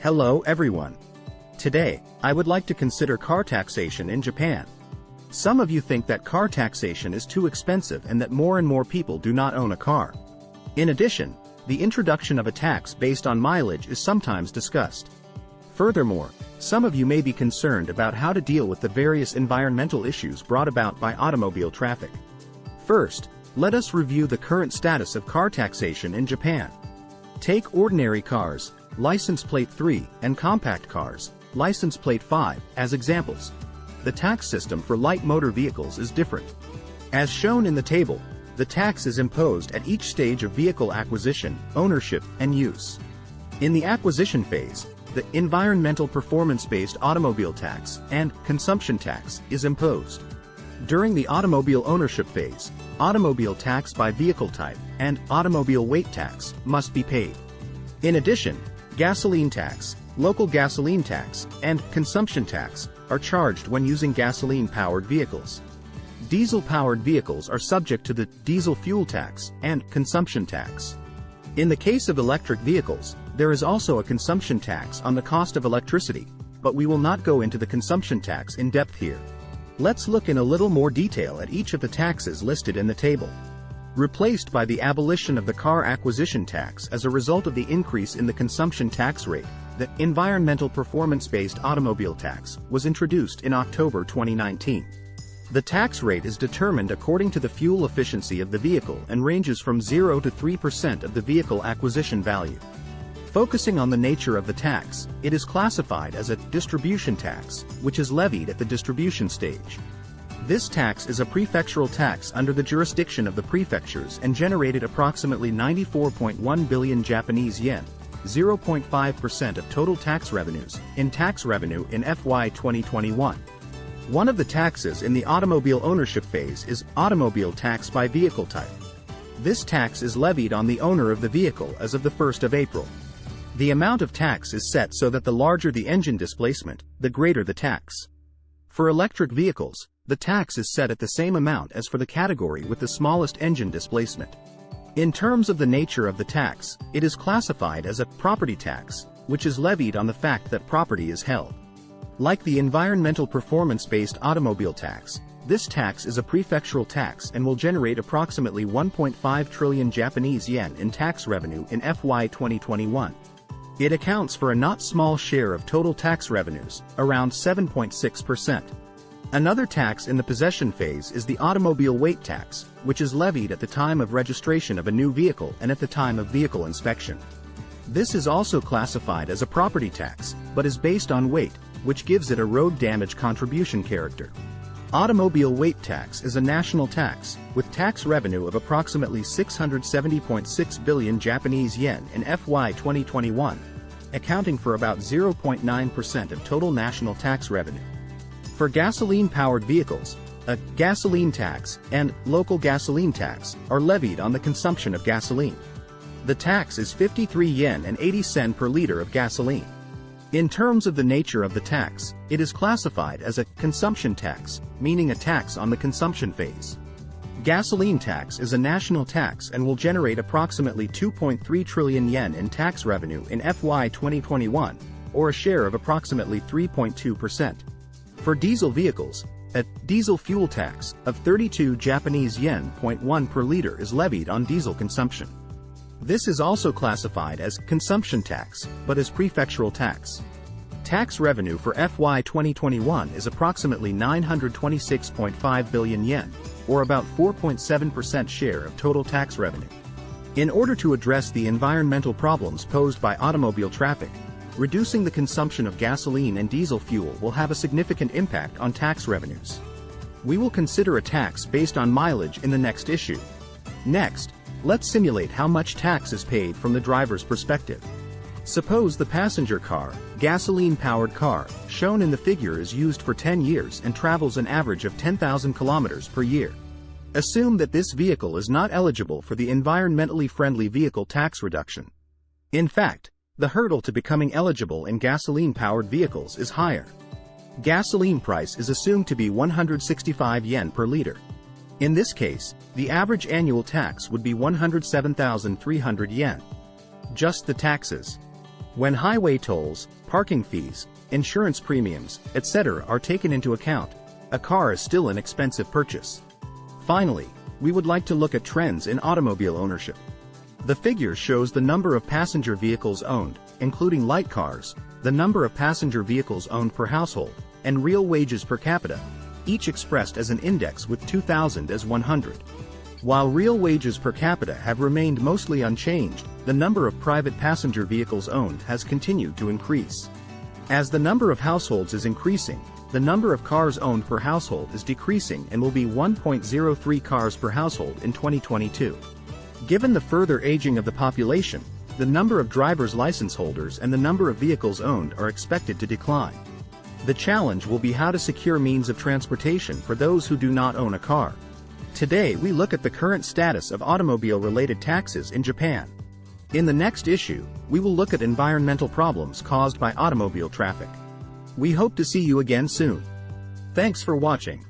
Hello everyone. Today, I would like to consider car taxation in Japan. Some of you think that car taxation is too expensive and that more and more people do not own a car. In addition, the introduction of a tax based on mileage is sometimes discussed. Furthermore, some of you may be concerned about how to deal with the various environmental issues brought about by automobile traffic. First, let us review the current status of car taxation in Japan. Take ordinary cars, license plate 3, and compact cars, license plate 5, as examples. The tax system for light motor vehicles is different. As shown in the table, the tax is imposed at each stage of vehicle acquisition, ownership, and use. In the acquisition phase, the environmental performance-based automobile tax and consumption tax is imposed. During the automobile ownership phase, automobile tax by vehicle type and automobile weight tax must be paid. In addition, gasoline tax, local gasoline tax, and consumption tax are charged when using gasoline-powered vehicles. Diesel-powered vehicles are subject to the diesel fuel tax and consumption tax. In the case of electric vehicles, there is also a consumption tax on the cost of electricity, but we will not go into the consumption tax in depth here. Let's look in a little more detail at each of the taxes listed in the table. Replaced by the abolition of the car acquisition tax as a result of the increase in the consumption tax rate, the environmental performance-based automobile tax was introduced in October 2019. The tax rate is determined according to the fuel efficiency of the vehicle and ranges from 0 to 3% of the vehicle acquisition value. Focusing on the nature of the tax, it is classified as a distribution tax, which is levied at the distribution stage. This tax is a prefectural tax under the jurisdiction of the prefectures and generated approximately 94.1 billion Japanese yen, 0.5% of total tax revenues, in tax revenue in FY 2021. One of the taxes in the automobile ownership phase is automobile tax by vehicle type. This tax is levied on the owner of the vehicle as of the 1st of April. The amount of tax is set so that the larger the engine displacement, the greater the tax. For electric vehicles, the tax is set at the same amount as for the category with the smallest engine displacement. In terms of the nature of the tax, it is classified as a property tax, which is levied on the fact that property is held. Like the environmental performance-based automobile tax, this tax is a prefectural tax and will generate approximately 1.5 trillion Japanese yen in tax revenue in FY 2021. It accounts for a not small share of total tax revenues, around 7.6%. Another tax in the possession phase is the automobile weight tax, which is levied at the time of registration of a new vehicle and at the time of vehicle inspection. This is also classified as a property tax, but is based on weight, which gives it a road damage contribution character. Automobile weight tax is a national tax, with tax revenue of approximately 670.6 billion Japanese yen in FY 2021, accounting for about 0.9% of total national tax revenue. For gasoline-powered vehicles, a gasoline tax and local gasoline tax are levied on the consumption of gasoline. The tax is 53 yen and 80 sen per liter of gasoline. In terms of the nature of the tax, it is classified as a consumption tax, meaning a tax on the consumption phase. Gasoline tax is a national tax and will generate approximately 2.3 trillion yen in tax revenue in FY 2021, or a share of approximately 3.2%. For diesel vehicles, a diesel fuel tax of 32 Japanese yen 0.1 per liter is levied on diesel consumption. This is also classified as consumption tax, but as prefectural tax. Tax revenue for FY 2021 is approximately 926.5 billion yen, or about 4.7% share of total tax revenue. In order to address the environmental problems posed by automobile traffic, reducing the consumption of gasoline and diesel fuel will have a significant impact on tax revenues. We will consider a tax based on mileage in the next issue. Next, let's simulate how much tax is paid from the driver's perspective. Suppose the passenger car, gasoline-powered car, shown in the figure is used for 10 years and travels an average of 10,000 kilometers per year. Assume that this vehicle is not eligible for the environmentally friendly vehicle tax reduction. In fact, the hurdle to becoming eligible in gasoline-powered vehicles is higher. Gasoline price is assumed to be 165 yen per liter. In this case, the average annual tax would be 107,300 yen. Just the taxes. When highway tolls, parking fees, insurance premiums, etc. are taken into account, a car is still an expensive purchase. Finally, we would like to look at trends in automobile ownership. The figure shows the number of passenger vehicles owned, including light cars, the number of passenger vehicles owned per household, and real wages per capita, each expressed as an index with 2000 as 100. While real wages per capita have remained mostly unchanged, the number of private passenger vehicles owned has continued to increase. As the number of households is increasing, the number of cars owned per household is decreasing and will be 1.03 cars per household in 2022. Given the further aging of the population, the number of driver's license holders and the number of vehicles owned are expected to decline. The challenge will be how to secure means of transportation for those who do not own a car. Today we look at the current status of automobile-related taxes in Japan. In the next issue, we will look at environmental problems caused by automobile traffic. We hope to see you again soon. Thanks for watching.